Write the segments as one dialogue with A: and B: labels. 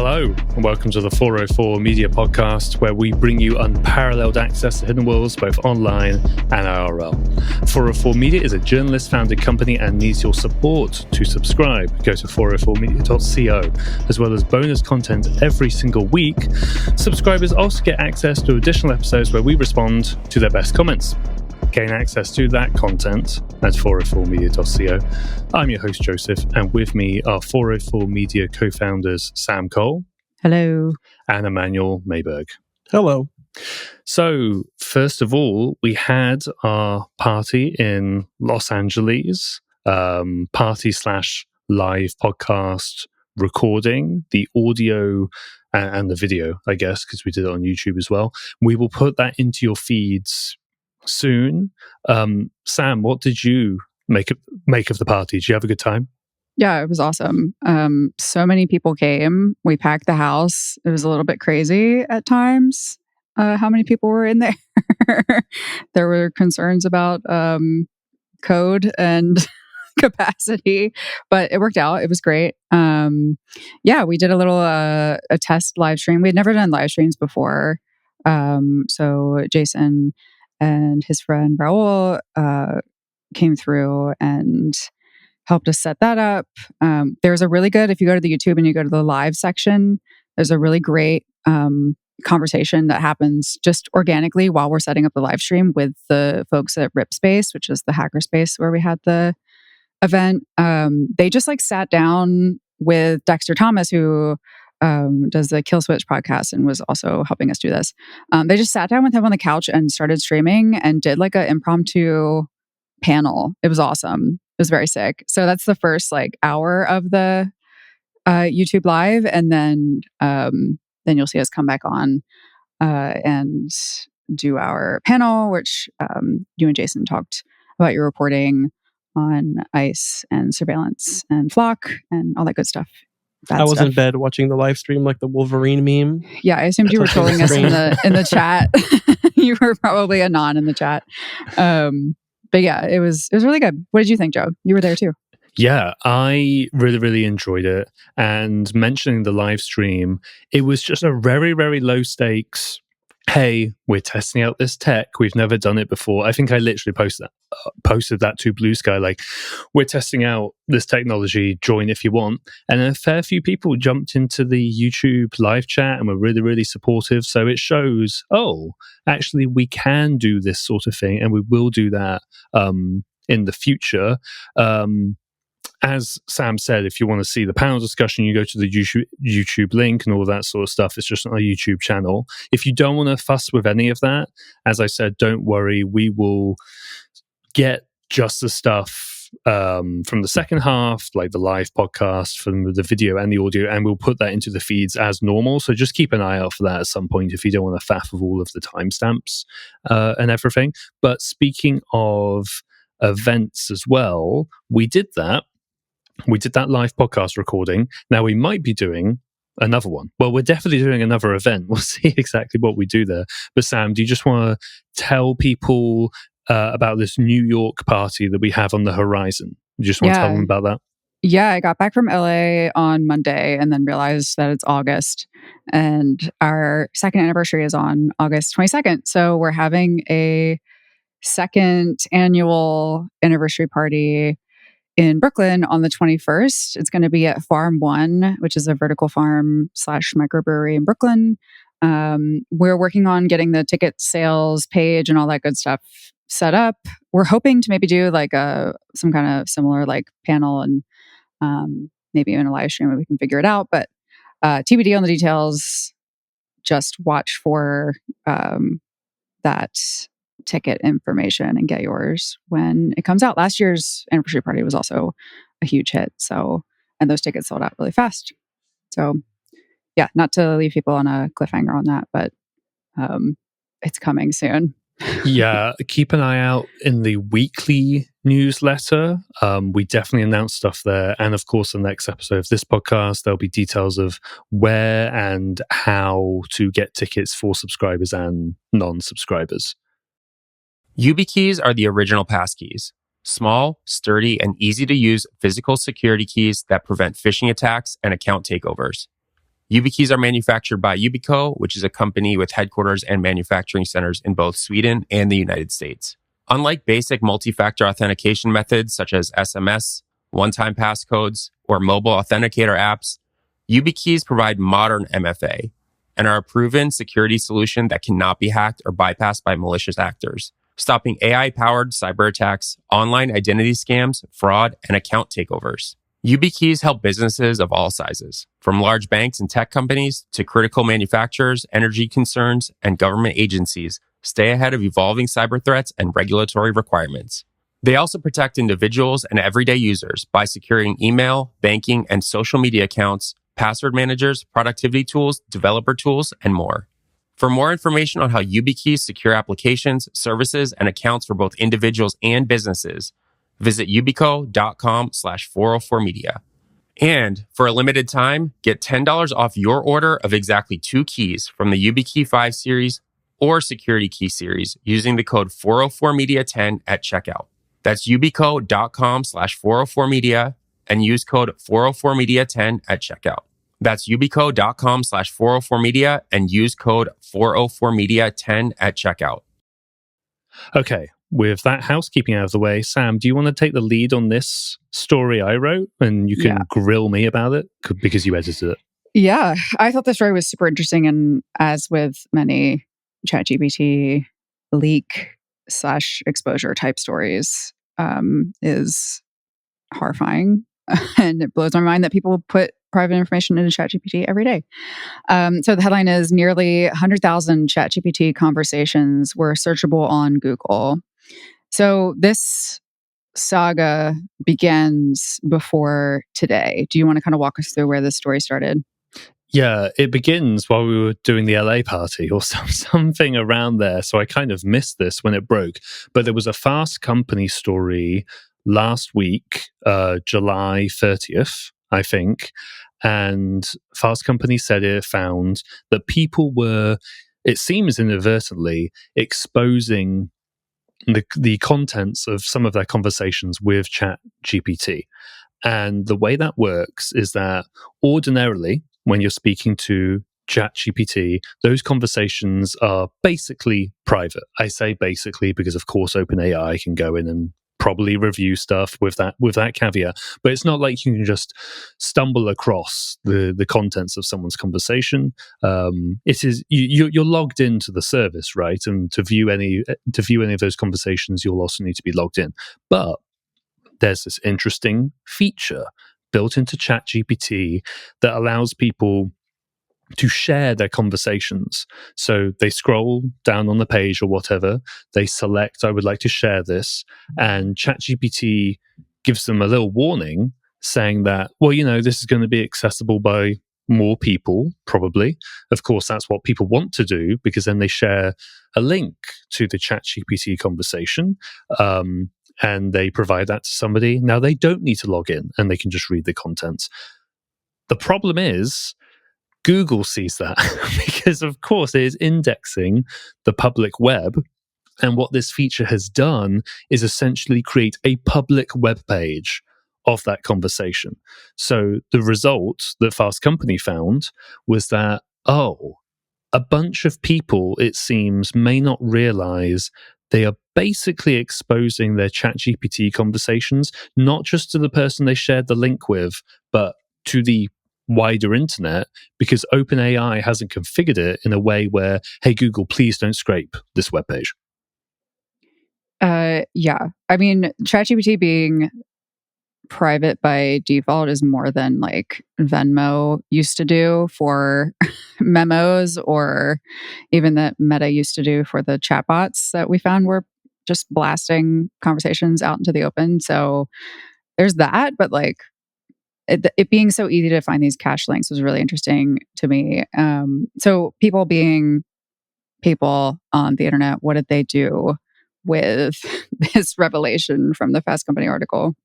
A: Hello, and welcome to the 404 Media Podcast, where we bring you unparalleled access to hidden worlds, both online and IRL. 404 Media is a journalist-founded company and needs your support to subscribe. Go to 404media.co, as well as bonus content every single week. Subscribers also get access to additional episodes where we respond to their best comments. Gain access to that content at 404media.co. I'm your host, Joseph, and with me are 404 Media co-founders Sam Cole.
B: Hello.
A: And Emmanuel Mayberg.
C: Hello.
A: So, first of all, we had our party in Los Angeles, party/live podcast recording, the audio and the video, I guess, because we did it on YouTube as well. We will put that into your feeds soon. Sam, what did you make of the party? Did you have a good time?
B: Yeah, it was awesome. So many people came. We packed the house. It was a little bit crazy at times, how many people were in there. There were concerns about code and capacity, but it worked out. It was great. We did a little a test live stream. We had never done live streams before. So Jason and his friend Raul came through and helped us set that up. There's a really good, if you go to the YouTube and you go to the live section, there's a really great conversation that happens just organically while we're setting up the live stream with the folks at RipSpace, which is the hackerspace where we had the event. They just sat down with Dexter Thomas, who does the Kill Switch podcast and was also helping us do this. They just sat down with him on the couch and started streaming and did an impromptu panel. It was awesome. It was very sick. So that's the first hour of the YouTube live, and then you'll see us come back on and do our panel, which you and Jason talked about your reporting on ICE and surveillance and Flock and all that good stuff.
C: I was in bed watching the live stream like the Wolverine meme.
B: Yeah, I assumed you were trolling us in the chat. You were probably a non in the chat. But yeah, it was really good. What did you think, Joe? You were there too.
A: Yeah, I really, really enjoyed it. And mentioning the live stream, it was just a very, very low stakes. Hey, we're testing out this tech. We've never done it before. I think I literally posted that to Blue Sky, we're testing out this technology, join if you want. And a fair few people jumped into the YouTube live chat and were really, really supportive. So it shows, actually we can do this sort of thing, and we will do that in the future. As Sam said, if you want to see the panel discussion, you go to the YouTube link and all that sort of stuff. It's just on our YouTube channel. If you don't want to fuss with any of that, as I said, don't worry. We will get just the stuff from the second half, like the live podcast, from the video and the audio, and we'll put that into the feeds as normal. So just keep an eye out for that at some point if you don't want to faff with all of the timestamps and everything. But speaking of events as well, we did that. We did that live podcast recording. Now we might be doing another one. Well, we're definitely doing another event. We'll see exactly what we do there. But Sam, do you just want to tell people about this New York party that we have on the horizon? You just want to tell them about that?
B: Yeah, I got back from LA on Monday and then realized that it's August. And our second anniversary is on August 22nd. So we're having a second annual anniversary party in Brooklyn on the 21st. It's going to be at Farm One, which is a vertical farm / microbrewery in Brooklyn. We're working on getting the ticket sales page and all that good stuff set up. We're hoping to maybe do some kind of similar panel and maybe even a live stream where we can figure it out. But TBD on the details. Just watch for that ticket information and get yours when it comes out. Last year's anniversary party was also a huge hit. And those tickets sold out really fast. So yeah, not to leave people on a cliffhanger on that, but it's coming soon.
A: Yeah, keep an eye out in the weekly newsletter. We definitely announce stuff there. And of course, the next episode of this podcast, there'll be details of where and how to get tickets for subscribers and non-subscribers.
D: YubiKeys are the original passkeys. Small, sturdy, and easy to use physical security keys that prevent phishing attacks and account takeovers. YubiKeys are manufactured by YubiCo, which is a company with headquarters and manufacturing centers in both Sweden and the United States. Unlike basic multi-factor authentication methods such as SMS, one-time passcodes, or mobile authenticator apps, YubiKeys provide modern MFA and are a proven security solution that cannot be hacked or bypassed by malicious actors, stopping AI-powered cyber attacks, online identity scams, fraud, and account takeovers. YubiKeys help businesses of all sizes, from large banks and tech companies to critical manufacturers, energy concerns, and government agencies, stay ahead of evolving cyber threats and regulatory requirements. They also protect individuals and everyday users by securing email, banking, and social media accounts, password managers, productivity tools, developer tools, and more. For more information on how YubiKeys secure applications, services, and accounts for both individuals and businesses, visit yubico.com/404media. And for a limited time, get $10 off your order of exactly 2 keys from the YubiKey 5 series or Security Key series using the code 404media10 at checkout. That's yubico.com/404media and use code 404media10 at checkout. That's yubico.com/404media and use code 404media10 at checkout.
A: Okay, with that housekeeping out of the way, Sam, do you want to take the lead on this story I wrote? And you can grill me about it because you edited it.
B: Yeah, I thought the story was super interesting. And as with many ChatGPT leak/exposure type stories, is horrifying. And it blows my mind that people put private information into ChatGPT every day. So the headline is nearly 100,000 ChatGPT conversations were searchable on Google. So this saga begins before today. Do you want to kind of walk us through where this story started?
A: Yeah, it begins while we were doing the LA party or something around there. So I kind of missed this when it broke. But there was a Fast Company story last week, July 30th, I think. And Fast Company said it found that people were, it seems inadvertently, exposing the contents of some of their conversations with ChatGPT. And the way that works is that ordinarily, when you're speaking to ChatGPT, those conversations are basically private. I say basically because, of course, OpenAI can go in and probably review stuff with that caveat. But it's not like you can just stumble across the contents of someone's conversation. It is you're logged into the service, right? And to view any of those conversations, you'll also need to be logged in. But there's this interesting feature built into ChatGPT that allows people to share their conversations. So they scroll down on the page or whatever, they select, I would like to share this, and ChatGPT gives them a little warning saying that, well, this is going to be accessible by more people, probably. Of course, that's what people want to do because then they share a link to the ChatGPT conversation. And they provide that to somebody. Now they don't need to log in and they can just read the contents. The problem is Google sees that because, of course, it is indexing the public web. And what this feature has done is essentially create a public web page of that conversation. So the result that Fast Company found was that, a bunch of people, it seems, may not realize they are basically exposing their ChatGPT conversations, not just to the person they shared the link with, but to the wider internet, because OpenAI hasn't configured it in a way where, hey, Google, please don't scrape this webpage.
B: Yeah. I mean, ChatGPT being private by default is more than like Venmo used to do for memos, or even that Meta used to do for the chatbots that we found were just blasting conversations out into the open. So there's that, but like it being so easy to find these cache links was really interesting to me. So people being people on the internet, what did they do with this revelation from the Fast Company article?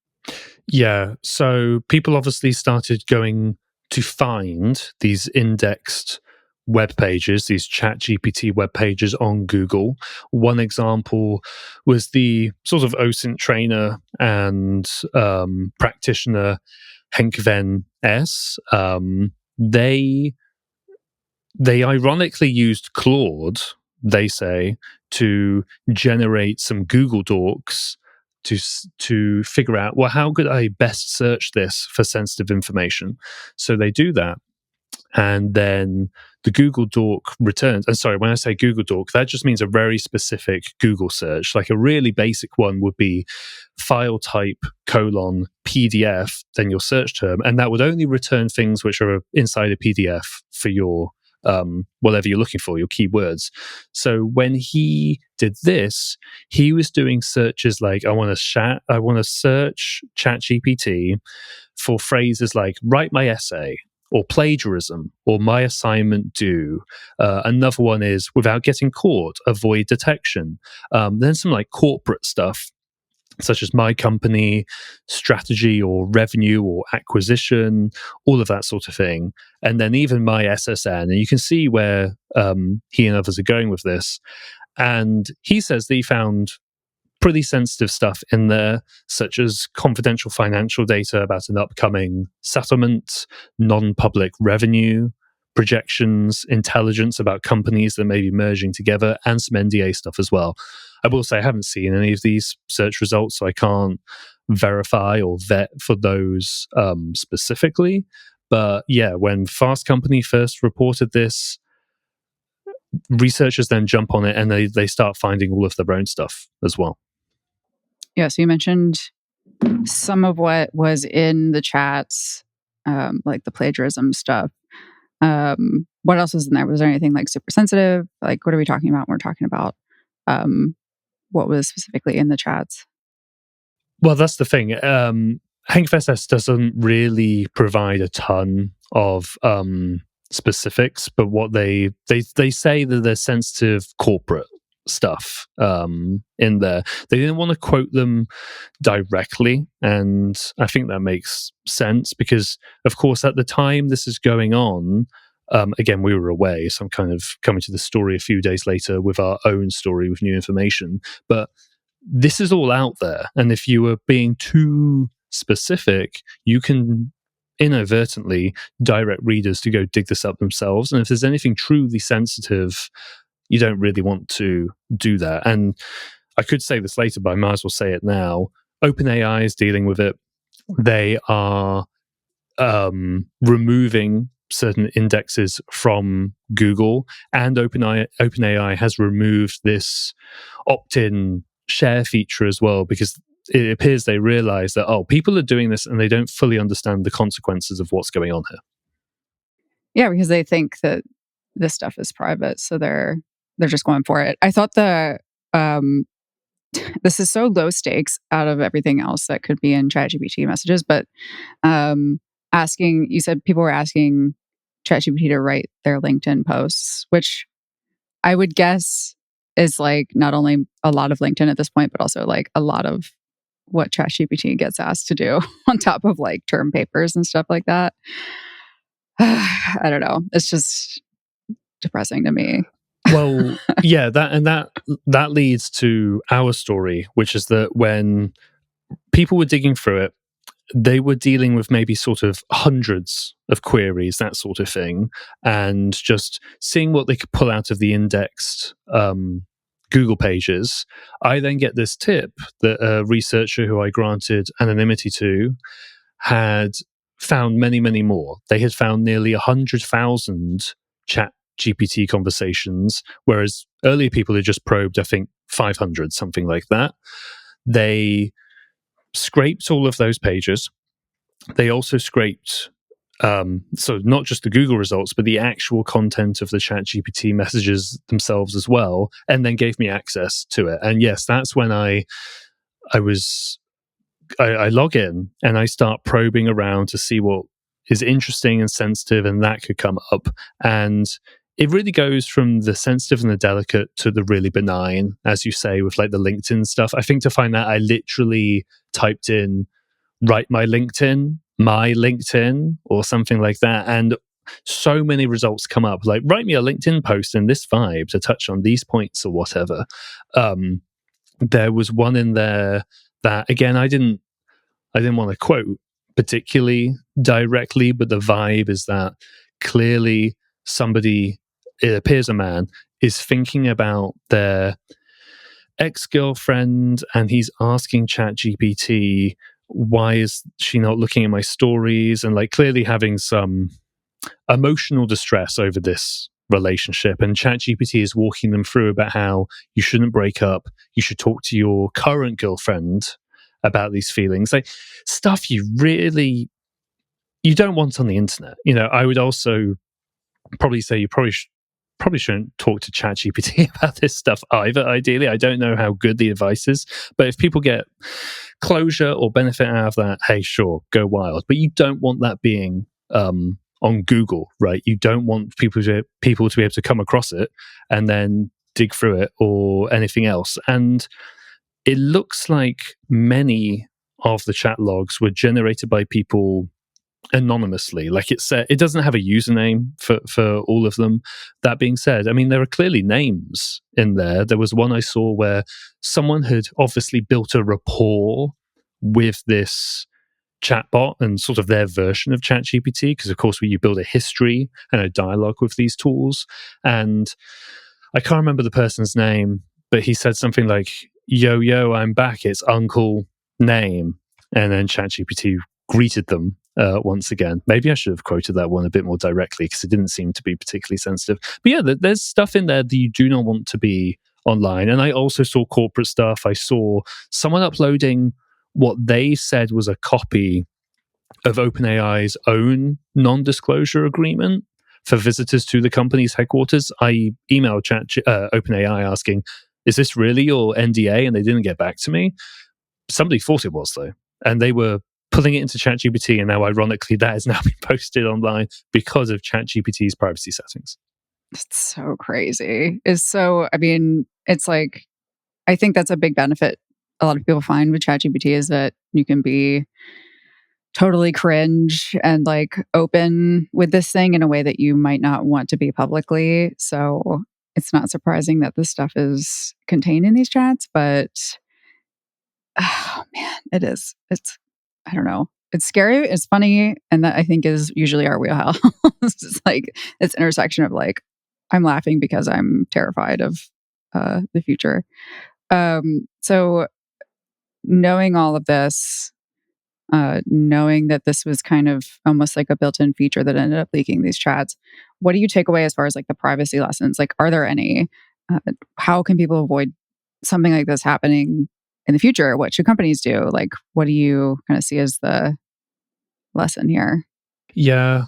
A: Yeah, so people obviously started going to find these indexed web pages, these ChatGPT web pages on Google. One example was the sort of OSINT trainer and practitioner Henk Van S. They they ironically used Claude, they say, to generate some Google Docs to figure out, well, how could I best search this for sensitive information? So they do that. And then the Google Doc returns. And sorry, when I say Google Doc, that just means a very specific Google search. Like a really basic one would be file type : PDF, then your search term. And that would only return things which are inside a PDF for your whatever you're looking for, your keywords. So when he did this, he was doing searches like, I want to search ChatGPT for phrases like write my essay, or plagiarism, or my assignment due. Another one is without getting caught, avoid detection. Then some like corporate stuff, such as my company, strategy or revenue or acquisition, all of that sort of thing. And then even my SSN. And you can see where he and others are going with this. And he says that he found pretty sensitive stuff in there, such as confidential financial data about an upcoming settlement, non-public revenue, projections, intelligence about companies that may be merging together, and some NDA stuff as well. I will say I haven't seen any of these search results, so I can't verify or vet for those specifically. But yeah, when Fast Company first reported this, researchers then jump on it and they start finding all of their own stuff as well.
B: Yeah, so you mentioned some of what was in the chats, like the plagiarism stuff. What else was in there? Was there anything like super sensitive? Like, what are we talking about when we're talking about what was specifically in the chats?
A: Well, that's the thing. HankFSS doesn't really provide a ton of specifics, but what they say that there's sensitive corporate stuff in there. They didn't want to quote them directly, and I think that makes sense because, of course, at the time this is going on, again, we were away, so I'm kind of coming to the story a few days later with our own story with new information, but this is all out there, and if you were being too specific, you can inadvertently direct readers to go dig this up themselves, and if there's anything truly sensitive, you don't really want to do that. And I could say this later, but I might as well say it now. OpenAI is dealing with it. They are removing certain indexes from Google, and OpenAI has removed this opt-in share feature as well, because it appears they realize that, people are doing this and they don't fully understand the consequences of what's going on here.
B: Yeah, because they think that this stuff is private, so they're just going for it. I thought this is so low stakes out of everything else that could be in ChatGPT messages, but you said people were asking ChatGPT to write their LinkedIn posts, which I would guess is like not only a lot of LinkedIn at this point, but also like a lot of what ChatGPT gets asked to do on top of like term papers and stuff like that. I don't know. It's just depressing to me.
A: Well, yeah, that leads to our story, which is that when people were digging through it, they were dealing with maybe sort of hundreds of queries, that sort of thing, and just seeing what they could pull out of the indexed Google pages. I then get this tip that a researcher who I granted anonymity to had found many, many more. They had found nearly 100,000 ChatGPT conversations, whereas earlier people had just probed, I think, 500, something like that. They scraped all of those pages. They also scraped, so not just the Google results, but the actual content of the ChatGPT messages themselves as well, and then gave me access to it. And yes, that's when I log in and I start probing around to see what is interesting and sensitive, and that could come up. And it really goes from the sensitive and the delicate to the really benign, as you say, with like the LinkedIn stuff. I think to find that, I literally typed in write my LinkedIn, or something like that. And so many results come up like write me a LinkedIn post in this vibe to touch on these points or whatever. There was one in there that, again, I didn't want to quote particularly directly, but the vibe is that clearly somebody it appears a man, is thinking about their ex-girlfriend, and he's asking ChatGPT, why is she not looking at my stories, and like clearly having some emotional distress over this relationship. And ChatGPT is walking them through about how you shouldn't break up, you should talk to your current girlfriend about these feelings, like stuff you don't want on the internet. I would also probably say you probably shouldn't talk to ChatGPT about this stuff either. Ideally, I don't know how good the advice is, but if people get closure or benefit out of that, hey, sure, go wild. But you don't want that being on Google, right? You don't want people to be able to come across it and then dig through it or anything else. And it looks like many of the chat logs were generated by people anonymously. Like it doesn't have a username for all of them. That being said, I mean, there are clearly names in there. There was one I saw where someone had obviously built a rapport with this chatbot and sort of their version of ChatGPT, because of course you build a history and a dialogue with these tools. And I can't remember the person's name, but he said something like, yo, I'm back, it's Uncle Name. And then ChatGPT greeted them once again. Maybe I should have quoted that one a bit more directly, because it didn't seem to be particularly sensitive. But yeah, there's stuff in there that you do not want to be online. And I also saw corporate stuff. I saw someone uploading what they said was a copy of OpenAI's own non-disclosure agreement for visitors to the company's headquarters. I emailed OpenAI asking, is this really your NDA? And they didn't get back to me. Somebody thought it was, though. And they were putting it into ChatGPT, and now ironically that has now been posted online because of ChatGPT's privacy settings.
B: It's so crazy. It's like, I think that's a big benefit a lot of people find with ChatGPT, is that you can be totally cringe and like open with this thing in a way that you might not want to be publicly. So it's not surprising that this stuff is contained in these chats, but oh man, it is. I don't know. It's scary. It's funny. And that, I think, is usually our wheelhouse. It's like this intersection of like, I'm laughing because I'm terrified of the future. So knowing all of this, knowing that this was kind of almost like a built-in feature that ended up leaking these chats, what do you take away as far as like the privacy lessons? Like, are there any? How can people avoid something like this happening in the future? What should companies do? Like, what do you kind of see as the lesson here?
A: Yeah.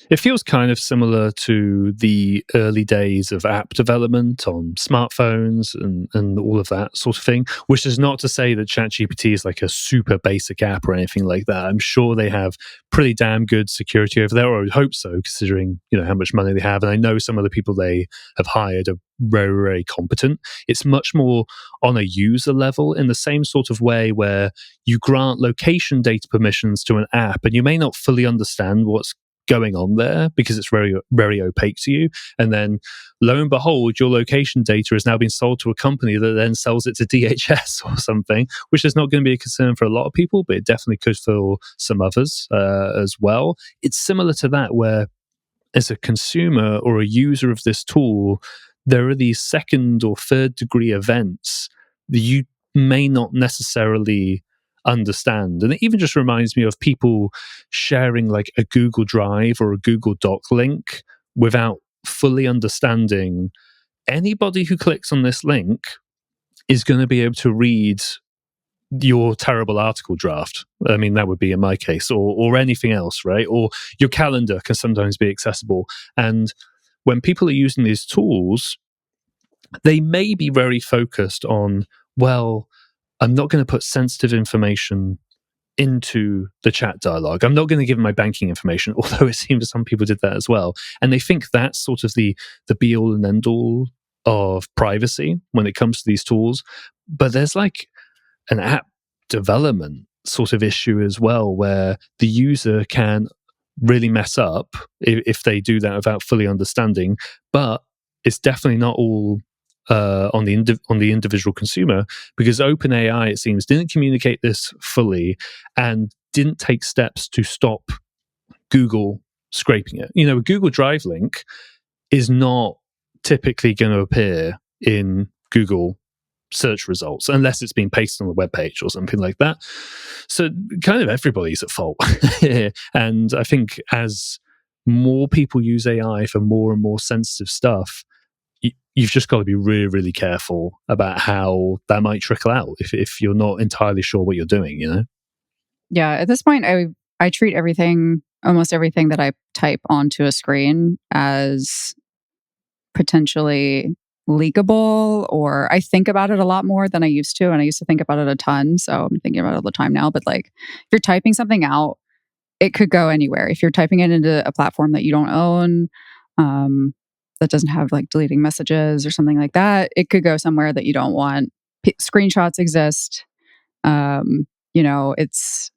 A: It feels kind of similar to the early days of app development on smartphones and all of that sort of thing, which is not to say that ChatGPT is like a super basic app or anything like that. I'm sure they have pretty damn good security over there, or I would hope so, considering how much money they have. And I know some of the people they have hired are very, very competent. It's much more on a user level, in the same sort of way where you grant location data permissions to an app and you may not fully understand what's going on there because it's very, very opaque to you. And then lo and behold, your location data has now been sold to a company that then sells it to DHS or something, which is not going to be a concern for a lot of people, but it definitely could for some others as well. It's similar to that, where as a consumer or a user of this tool, there are these second or third degree events that you may not necessarily understand. And it even just reminds me of people sharing like a Google Drive or a Google Doc link without fully understanding anybody who clicks on this link is going to be able to read your terrible article draft. I mean, that would be in my case, or anything else, right? Or your calendar can sometimes be accessible. And when people are using these tools, they may be very focused on, well, I'm not going to put sensitive information into the chat dialogue. I'm not going to give them my banking information, although it seems some people did that as well. And they think that's sort of the be all and end all of privacy when it comes to these tools. But there's like an app development sort of issue as well, where the user can really mess up if they do that without fully understanding. But it's definitely not all on the individual consumer, because OpenAI, it seems, didn't communicate this fully and didn't take steps to stop Google scraping it. A Google Drive link, is not typically going to appear in Google search results unless it's been pasted on the web page or something like that. So kind of everybody's at fault here. And I think as more people use AI for more and more sensitive stuff, you've just got to be really, really careful about how that might trickle out if you're not entirely sure what you're doing, you know?
B: Yeah, at this point, I treat almost everything that I type onto a screen as potentially leakable, or I think about it a lot more than I used to. And I used to think about it a ton. So I'm thinking about it all the time now. But like, if you're typing something out, it could go anywhere. If you're typing it into a platform that you don't own, that doesn't have like deleting messages or something like that, it could go somewhere that you don't want. Screenshots exist. It's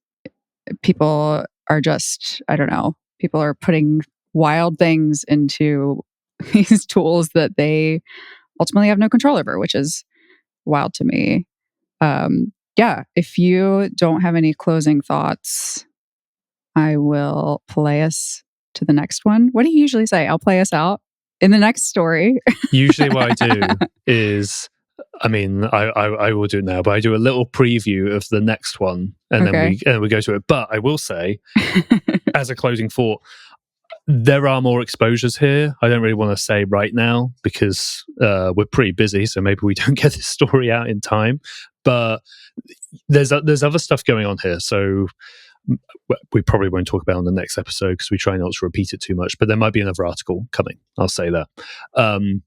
B: people are just, I don't know, people are putting wild things into these tools that they ultimately have no control over, which is wild to me. If you don't have any closing thoughts, I will play us to the next one. What do you usually say? I'll play us out in the next story.
A: Usually what I do is, I will do it now, but I do a little preview of the next one and then we go to it. But I will say, as a closing thought, there are more exposures here. I don't really want to say right now because we're pretty busy, so maybe we don't get this story out in time. But there's other stuff going on here, so we probably won't talk about it on the next episode because we try not to repeat it too much. But there might be another article coming. I'll say that, and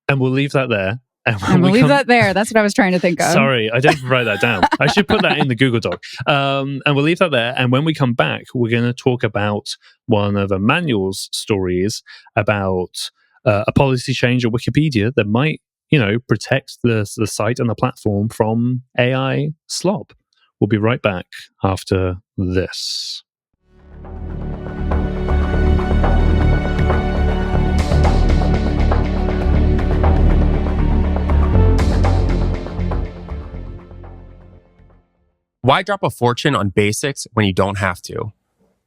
A: we'll leave that there.
B: And we'll leave that there. That's what I was trying to think of.
A: Sorry, I didn't write that down. I should put that in the Google Doc. And we'll leave that there. And when we come back, we're going to talk about one of Emmanuel's stories about a policy change at Wikipedia that might, protect the site and the platform from AI slop. We'll be right back after this.
D: Why drop a fortune on basics when you don't have to?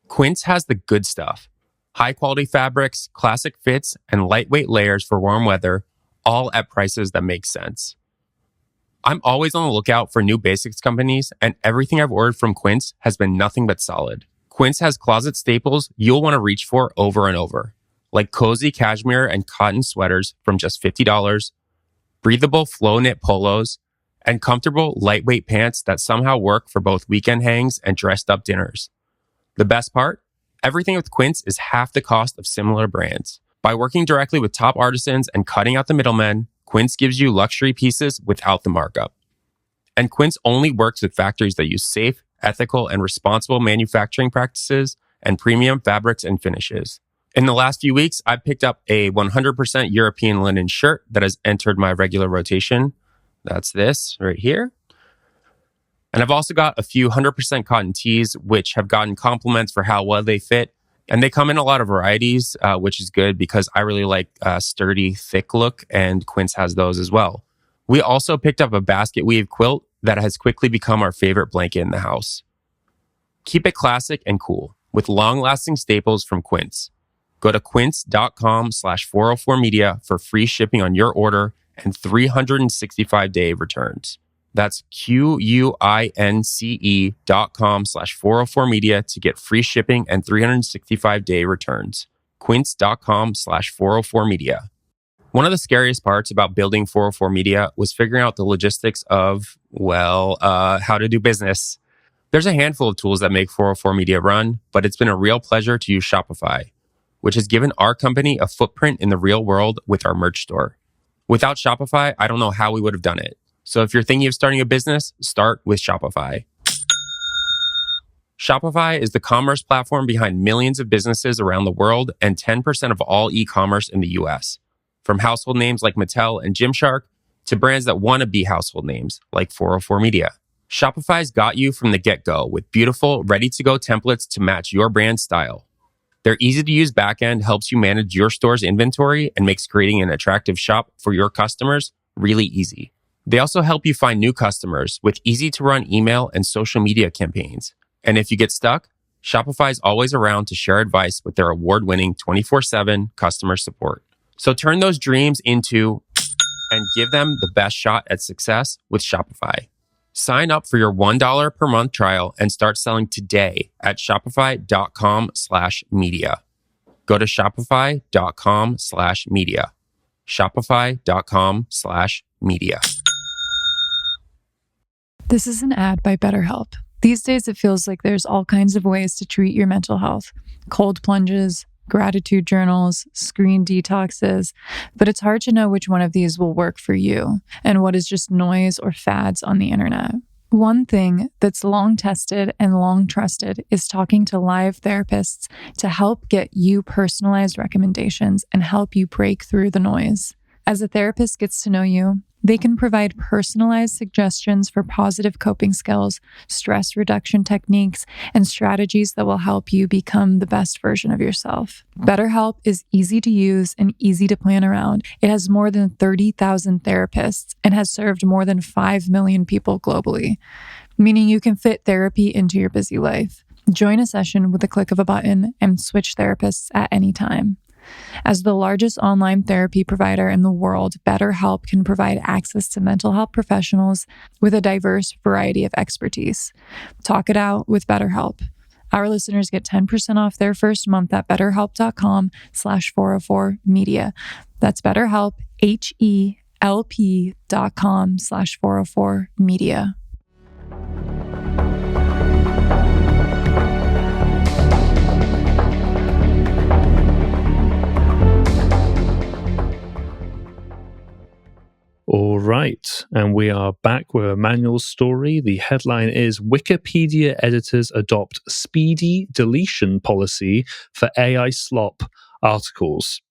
D: Quince has the good stuff. High-quality fabrics, classic fits, and lightweight layers for warm weather, all at prices that make sense. I'm always on the lookout for new basics companies, and everything I've ordered from Quince has been nothing but solid. Quince has closet staples you'll want to reach for over and over, like cozy cashmere and cotton sweaters from just $50, breathable flow knit polos, and comfortable, lightweight pants that somehow work for both weekend hangs and dressed up dinners. The best part? Everything with Quince is half the cost of similar brands. By working directly with top artisans and cutting out the middlemen, Quince gives you luxury pieces without the markup. And Quince only works with factories that use safe, ethical, and responsible manufacturing practices and premium fabrics and finishes. In the last few weeks, I've picked up a 100% European linen shirt that has entered my regular rotation. That's this right here. And I've also got a few 100% cotton tees, which have gotten compliments for how well they fit. And they come in a lot of varieties, which is good because I really like a sturdy, thick look, and Quince has those as well. We also picked up a basket weave quilt that has quickly become our favorite blanket in the house. Keep it classic and cool with long-lasting staples from Quince. Go to quince.com/404media for free shipping on your order and 365-day returns. That's QUINCE.com/404media to get free shipping and 365-day returns. Quince.com/404media. One of the scariest parts about building 404 Media was figuring out the logistics of, how to do business. There's a handful of tools that make 404 Media run, but it's been a real pleasure to use Shopify, which has given our company a footprint in the real world with our merch store. Without Shopify, I don't know how we would have done it. So if you're thinking of starting a business, start with Shopify. Shopify is the commerce platform behind millions of businesses around the world and 10% of all e-commerce in the US. From household names like Mattel and Gymshark to brands that want to be household names like 404 Media. Shopify's got you from the get-go with beautiful, ready-to-go templates to match your brand style. Their easy-to-use backend helps you manage your store's inventory and makes creating an attractive shop for your customers really easy. They also help you find new customers with easy-to-run email and social media campaigns. And if you get stuck, Shopify's always around to share advice with their award-winning 24/7 customer support. So turn those dreams into and give them the best shot at success with Shopify. Sign up for your $1 per month trial and start selling today at shopify.com/media. Go to shopify.com/media. Shopify.com/media.
E: This is an ad by BetterHelp. These days, it feels like there's all kinds of ways to treat your mental health. Cold plunges, gratitude journals, screen detoxes, but it's hard to know which one of these will work for you and what is just noise or fads on the internet. One thing that's long tested and long trusted is talking to live therapists to help get you personalized recommendations and help you break through the noise. As a therapist gets to know you, they can provide personalized suggestions for positive coping skills, stress reduction techniques, and strategies that will help you become the best version of yourself. BetterHelp is easy to use and easy to plan around. It has more than 30,000 therapists and has served more than 5 million people globally, meaning you can fit therapy into your busy life. Join a session with the click of a button and switch therapists at any time. As the largest online therapy provider in the world, BetterHelp can provide access to mental health professionals with a diverse variety of expertise. Talk it out with BetterHelp. Our listeners get 10% off their first month at betterhelp.com/404media. That's BetterHelp, HELP.com/404media.
A: All right, and we are back with Emmanuel's story. The headline is Wikipedia editors adopt speedy deletion policy for AI slop articles.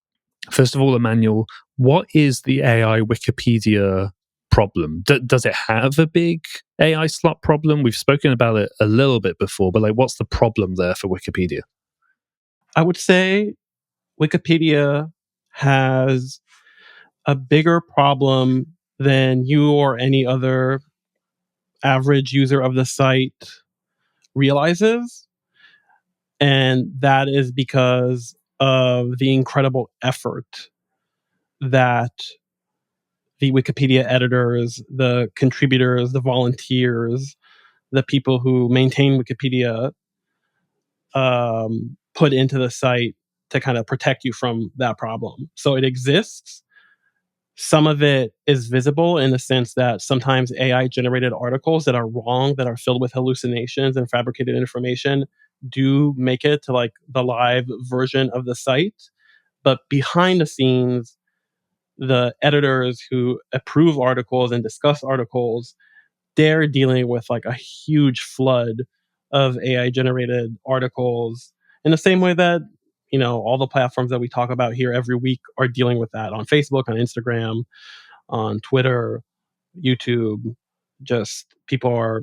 A: First of all, Emmanuel, what is the AI Wikipedia problem? Does it have a big AI slop problem? We've spoken about it a little bit before, but what's the problem there for Wikipedia?
C: I would say Wikipedia has a bigger problem than you or any other average user of the site realizes. And that is because of the incredible effort that the Wikipedia editors, the contributors, the volunteers, the people who maintain Wikipedia put into the site to kind of protect you from that problem. So it exists. Some of it is visible in the sense that sometimes AI generated articles that are wrong, that are filled with hallucinations and fabricated information, do make it to like the live version of the site. But behind the scenes, the editors who approve articles and discuss articles, they're dealing with like a huge flood of AI generated articles in the same way that, you know, all the platforms that we talk about here every week are dealing with that on Facebook, on Instagram, on Twitter, YouTube. Just people are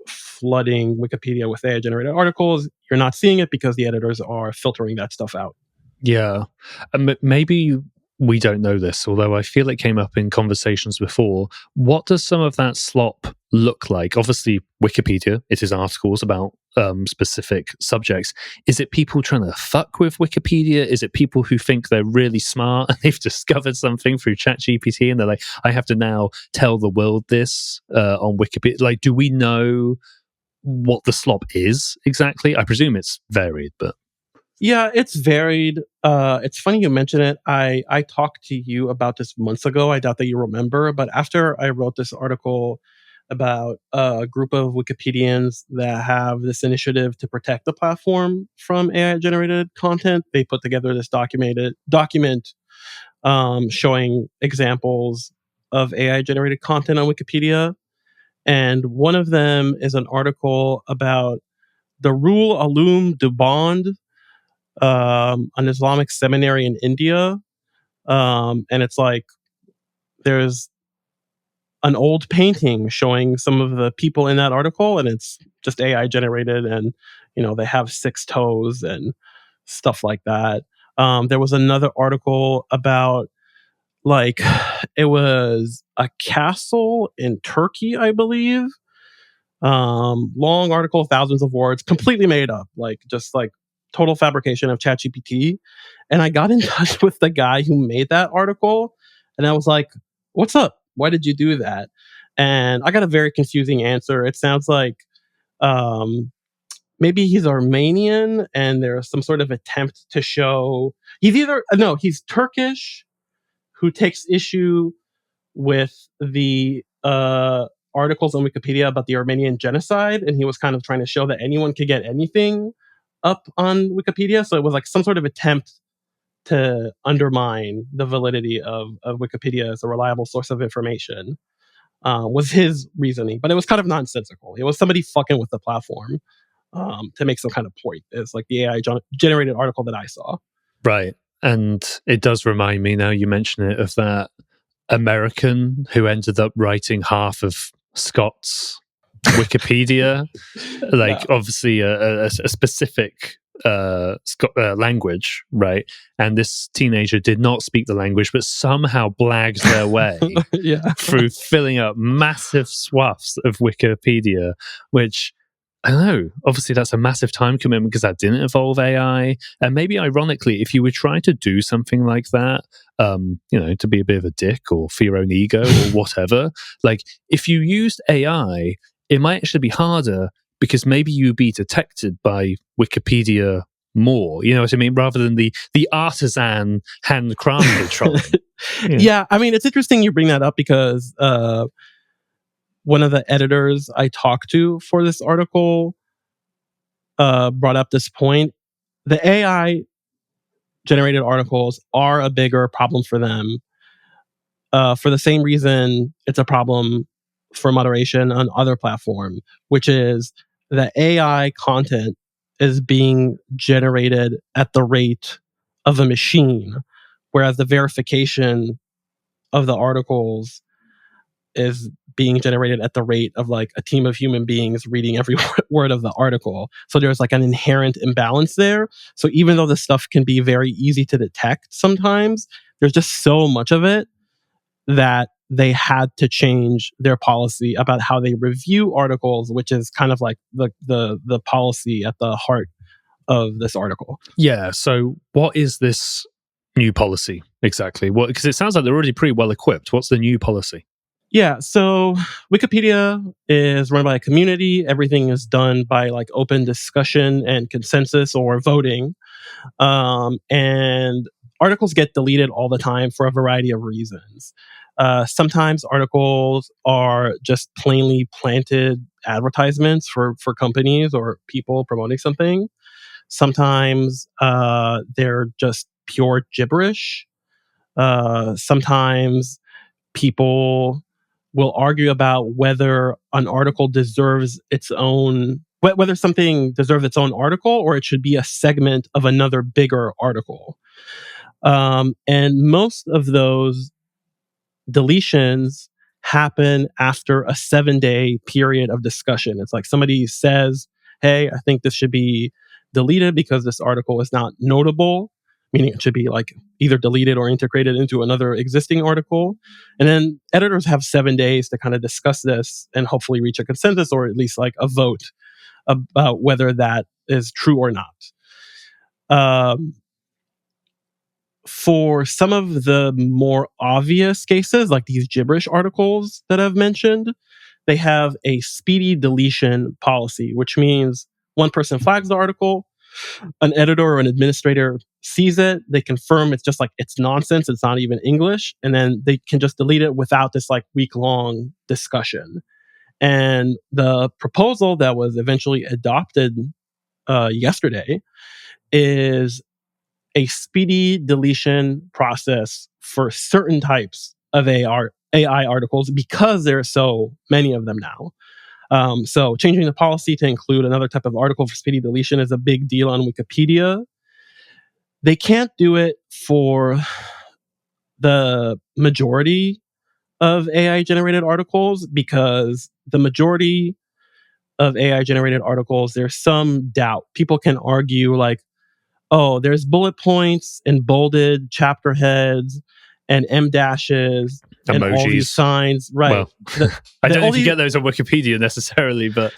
C: flooding Wikipedia with AI generated articles. You're not seeing it because the editors are filtering that stuff out.
A: Yeah. Maybe we don't know this, although I feel it came up in conversations before. What does some of that slop look like? Obviously, Wikipedia, it is articles about specific subjects. Is it people trying to fuck with Wikipedia? Is it people who think they're really smart and they've discovered something through ChatGPT and they're like, I have to now tell the world this on Wikipedia? Like, do we know what the slop is exactly? I presume it's varied, but...
C: Yeah, it's varied. It's funny you mention it. I talked to you about this months ago. I doubt that you remember, but after I wrote this article about a group of Wikipedians that have this initiative to protect the platform from AI-generated content, they put together this document showing examples of AI-generated content on Wikipedia. And one of them is an article about the Rule Ulum Duband, an Islamic seminary in India. And it's like there's an old painting showing some of the people in that article, and it's just AI generated, and you know they have 6 toes and stuff like that. There was another article about like it was a castle in Turkey, I believe. Long article, thousands of words, completely made up, like just like total fabrication of ChatGPT. And I got in touch with the guy who made that article, and I was like, "What's up? Why did you do that?" And I got a very confusing answer. It sounds like um, maybe he's Armenian, and there's some sort of attempt to show he's either no, he's Turkish who takes issue with the articles on Wikipedia about the Armenian genocide, and he was kind of trying to show that anyone could get anything up on Wikipedia. So it was like some sort of attempt to undermine the validity of Wikipedia as a reliable source of information. Was his reasoning, but it was kind of nonsensical. It was somebody fucking with the platform to make some kind of point. It's like the AI generated article that I saw.
A: Right. And it does remind me, now you mention it, of that American who ended up writing half of Scott's Wikipedia. Like,
C: Yeah.
A: obviously a specific language, right? And this teenager did not speak the language, but somehow blagged their way
C: Yeah.
A: through filling up massive swaths of Wikipedia, which, I don't know, obviously that's a massive time commitment because that didn't involve AI. And maybe ironically, if you were trying to do something like that, to be a bit of a dick or for your own ego or whatever, like if you used AI, it might actually be harder because maybe you'd be detected by Wikipedia more, you know what I mean? Rather than the artisan handcrafted trolling.
C: Yeah, I mean, it's interesting you bring that up because one of the editors I talked to for this article brought up this point. The AI generated articles are a bigger problem for them for the same reason it's a problem for moderation on other platforms, which is the AI content is being generated at the rate of a machine, whereas the verification of the articles is being generated at the rate of like a team of human beings reading every word of the article. So there's like an inherent imbalance there. So even though this stuff can be very easy to detect sometimes, there's just so much of it that they had to change their policy about how they review articles, which is kind of like the policy at the heart of this article.
A: Yeah. So what is this new policy exactly? What, because it sounds like they're already pretty well equipped. What's the new policy?
C: Yeah, so Wikipedia is run by a community. Everything is done by like open discussion and consensus or voting. And articles get deleted all the time for a variety of reasons. Sometimes articles are just plainly planted advertisements for companies or people promoting something. Sometimes they're just pure gibberish. Sometimes people will argue about whether an article deserves its own, whether something deserves its own article or it should be a segment of another bigger article. And most of those deletions happen after a 7-day period of discussion. It's like somebody says, "Hey, I think this should be deleted because this article is not notable," meaning it should be like either deleted or integrated into another existing article. And then editors have 7 days to kind of discuss this and hopefully reach a consensus or at least like a vote about whether that is true or not. For some of the more obvious cases, like these gibberish articles that I've mentioned, they have a speedy deletion policy, which means one person flags the article, an editor or an administrator sees it, they confirm it's just like it's nonsense, it's not even English, and then they can just delete it without this like week-long discussion. And the proposal that was eventually adopted yesterday is a speedy deletion process for certain types of AI articles because there are so many of them now. So changing the policy to include another type of article for speedy deletion is a big deal on Wikipedia. They can't do it for the majority of AI generated articles because the majority of AI generated articles, there's some doubt. People can argue like, oh, there's bullet points and bolded chapter heads and M dashes and all these
A: Emojis.
C: signs, right?
A: Well, I don't know if you get those on Wikipedia necessarily, but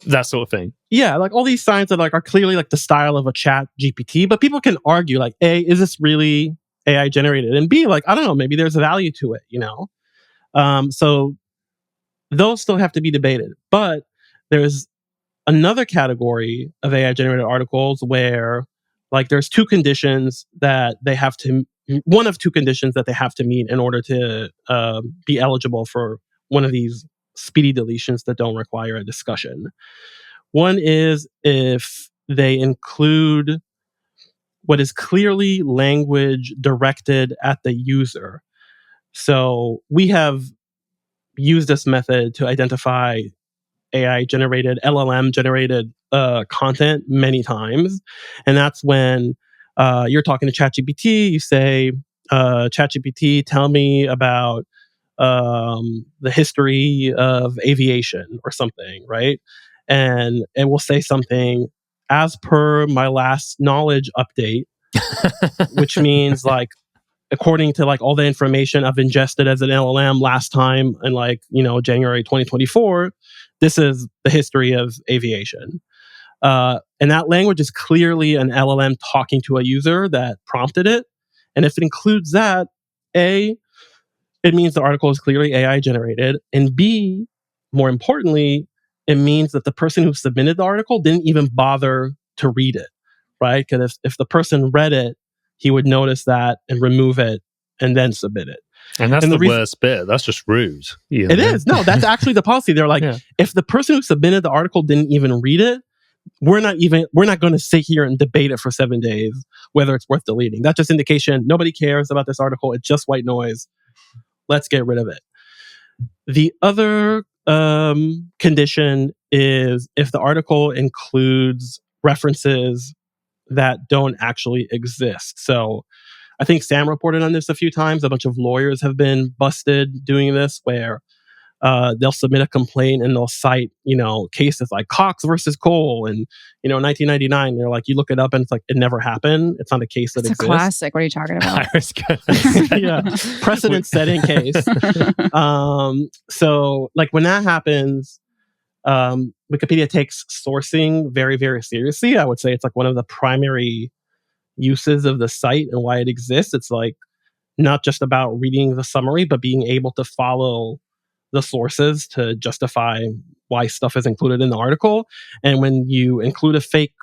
A: that sort of thing.
C: Yeah, like all these signs that like are clearly like the style of a ChatGPT, but people can argue like, A, is this really AI generated? And B, like, I don't know, maybe there's a value to it, you know? So those still have to be debated. But there's another category of AI generated articles where like there's two conditions that they have to, one of two conditions that they have to meet in order to be eligible for one of these speedy deletions that don't require a discussion. One is if they include what is clearly language directed at the user. So we have used this method to identify AI generated, LLM generated content many times. And that's when you're talking to ChatGPT, you say, ChatGPT, tell me about the history of aviation or something, right? And it will say something as per my last knowledge update, which means like according to like all the information I've ingested as an LLM last time in like, you know, January 2024, this is the history of aviation. And that language is clearly an LLM talking to a user that prompted it. And if it includes that, A, it means the article is clearly AI generated. And B, more importantly, it means that the person who submitted the article didn't even bother to read it, right? Because if the person read it, he would notice that and remove it and then submit it.
A: And that's the worst bit. That's just rude.
C: It is. No, that's actually the policy. They're like, if the person who submitted the article didn't even read it, we're not going to sit here and debate it for 7 days, whether it's worth deleting. That's just indication. Nobody cares about this article. It's just white noise. Let's get rid of it. The other condition is if the article includes references that don't actually exist. So I think Sam reported on this a few times. A bunch of lawyers have been busted doing this where they'll submit a complaint and they'll cite, you know, cases like Cox versus Cole and, you know, 1999. They're like, you look it up and it's like, it never happened. It's not a case that exists.
B: It's a classic. What are you talking about?
C: Yeah. Precedent setting case. So like when that happens, Wikipedia takes sourcing very, very seriously. I would say it's like one of the primary uses of the site and why it exists. It's like not just about reading the summary, but being able to follow the sources to justify why stuff is included in the article. And when you include a fake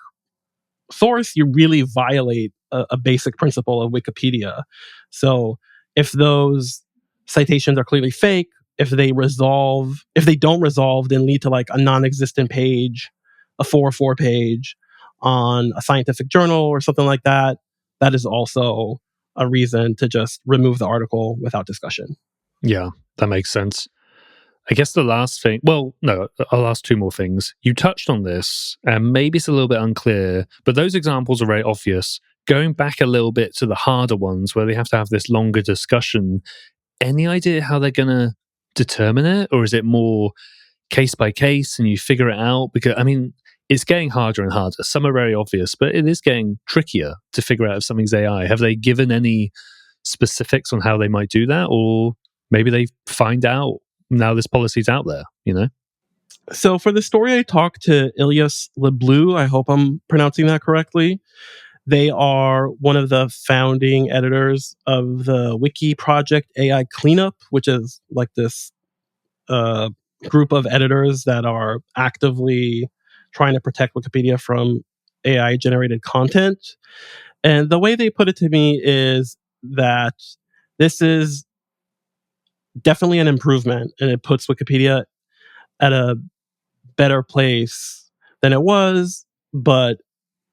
C: source, you really violate a basic principle of Wikipedia. So if those citations are clearly fake, if they don't resolve, then lead to like a non-existent page, a 404 page on a scientific journal or something like that, that is also a reason to just remove the article without discussion.
A: Yeah, that makes sense. I guess the last thing, well, no, I'll ask two more things. You touched on this, and maybe it's a little bit unclear, but those examples are very obvious. Going back a little bit to the harder ones where they have to have this longer discussion, any idea how they're going to determine it? Or is it more case by case and you figure it out? Because, I mean, it's getting harder and harder. Some are very obvious, but it is getting trickier to figure out if something's AI. Have they given any specifics on how they might do that? Or maybe they find out now this policy's out there, you know?
C: So for the story, I talked to Ilyas Leblou. I hope I'm pronouncing that correctly. They are one of the founding editors of the Wiki project AI Cleanup, which is like this group of editors that are actively trying to protect Wikipedia from AI generated content. And the way they put it to me is that this is definitely an improvement and it puts Wikipedia at a better place than it was, but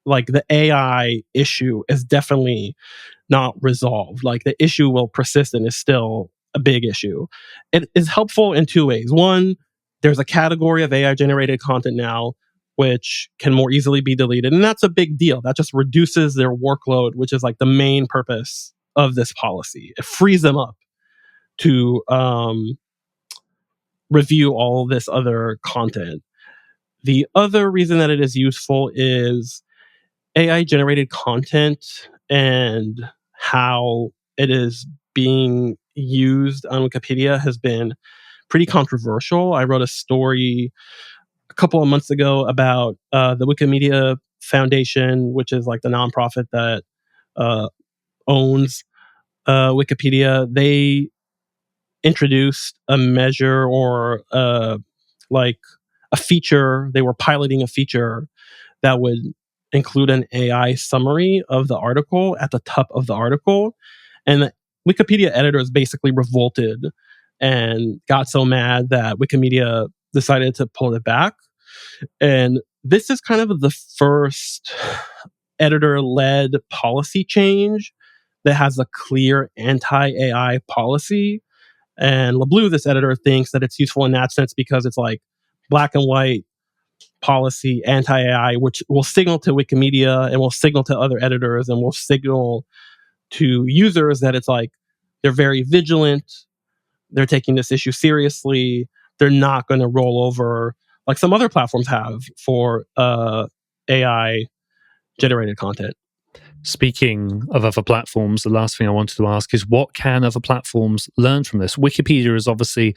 C: like the AI issue is definitely not resolved. Like the issue will persist and is still a big issue. It is helpful in two ways. One, there's a category of AI generated content now which can more easily be deleted. And that's a big deal. That just reduces their workload, which is like the main purpose of this policy. It frees them up to review all this other content. The other reason that it is useful is AI generated content and how it is being used on Wikipedia has been pretty controversial. I wrote a story a couple of months ago about the Wikimedia Foundation, which is like the nonprofit that uh, owns Wikipedia. They introduced a measure or like a feature. They were piloting a feature that would include an AI summary of the article at the top of the article. And the Wikipedia editors basically revolted and got so mad that Wikimedia decided to pull it back. And this is kind of the first editor led policy change that has a clear anti AI policy. And LeBlue, this editor, thinks that it's useful in that sense because it's like black and white policy, anti AI, which will signal to Wikimedia and will signal to other editors and will signal to users that it's like they're very vigilant, they're taking this issue seriously, they're not going to roll over like some other platforms have for AI generated content.
A: Speaking of other platforms, the last thing I wanted to ask is what can other platforms learn from this? Wikipedia is obviously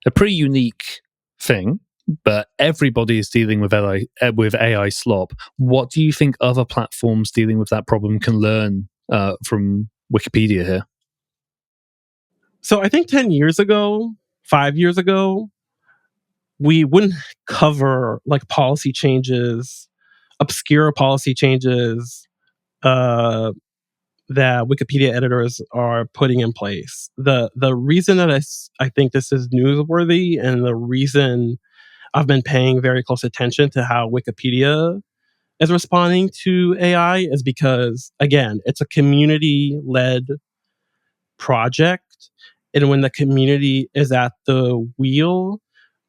A: a pretty unique thing, but everybody is dealing with AI slop. What do you think other platforms dealing with that problem can learn from Wikipedia here?
C: So I think 10 years ago, 5 years ago, we wouldn't cover like policy changes, obscure policy changes that Wikipedia editors are putting in place. The reason that I think this is newsworthy and the reason I've been paying very close attention to how Wikipedia is responding to AI is because, again, it's a community-led project. And when the community is at the wheel,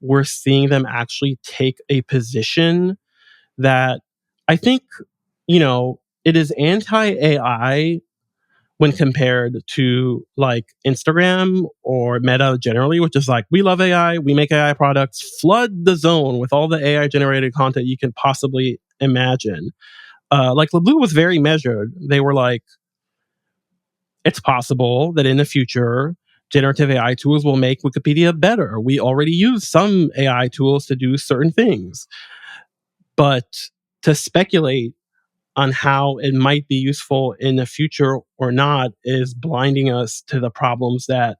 C: we're seeing them actually take a position that I think, it is anti-AI when compared to like Instagram or Meta generally, which is like, we love AI, we make AI products, flood the zone with all the AI generated content you can possibly imagine. Like LeBlue was very measured. They were like, it's possible that in the future, generative AI tools will make Wikipedia better. We already use some AI tools to do certain things. But to speculate on how it might be useful in the future or not is blinding us to the problems that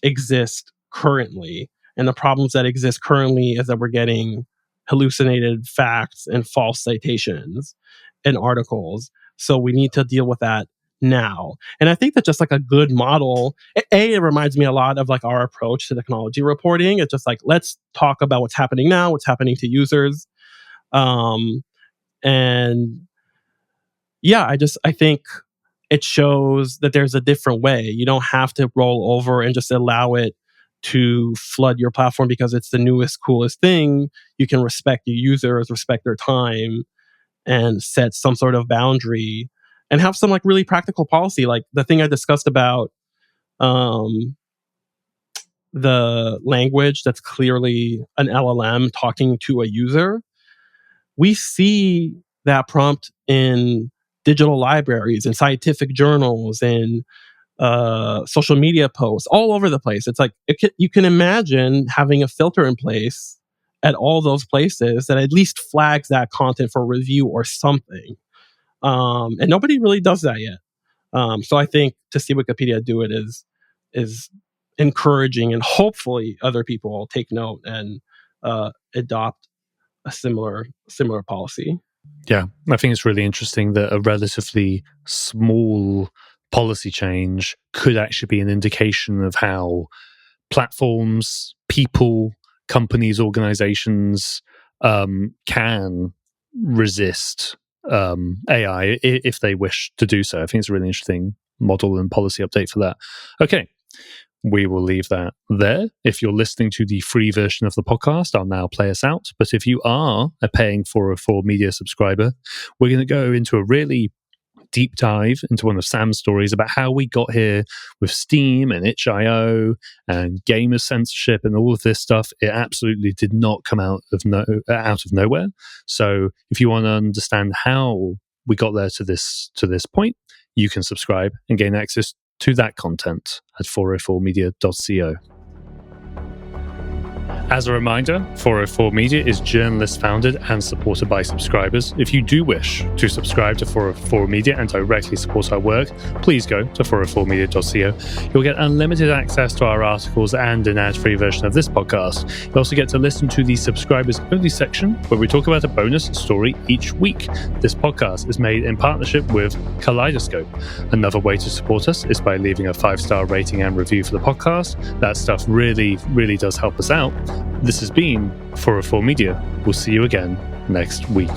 C: exist currently. And the problems that exist currently is that we're getting hallucinated facts and false citations in articles. So we need to deal with that now. And I think that's just like a good model. It reminds me a lot of like our approach to technology reporting. It's just like, let's talk about what's happening now, what's happening to users. And yeah, I think it shows that there's a different way. You don't have to roll over and just allow it to flood your platform because it's the newest, coolest thing. You can respect your users, respect their time, and set some sort of boundary and have some like really practical policy. Like the thing I discussed about the language that's clearly an LLM talking to a user. We see that prompt in digital libraries and scientific journals and social media posts all over the place. It's like you can imagine having a filter in place at all those places that at least flags that content for review or something. And nobody really does that yet. So I think to see Wikipedia do it is encouraging, and hopefully other people will take note and adopt a similar policy.
A: Yeah, I think it's really interesting that a relatively small policy change could actually be an indication of how platforms, people, companies, organizations can resist AI if they wish to do so. I think it's a really interesting model and policy update for that. Okay. We will leave that there. If you're listening to the free version of the podcast, I'll now play us out. But if you are a paying 404 media subscriber, we're going to go into a really deep dive into one of Sam's stories about how we got here with Steam and itch.io and gamer censorship and all of this stuff. It absolutely did not come out of nowhere. So if you want to understand how we got there to this point, you can subscribe and gain access to that content at 404media.co. As a reminder, 404 Media is journalist-founded and supported by subscribers. If you do wish to subscribe to 404 Media and directly support our work, please go to 404media.co. You'll get unlimited access to our articles and an ad-free version of this podcast. You'll also get to listen to the subscribers-only section, where we talk about a bonus story each week. This podcast is made in partnership with Kaleidoscope. Another way to support us is by leaving a 5-star rating and review for the podcast. That stuff really, really does help us out. This has been 404 Media. We'll see you again next week.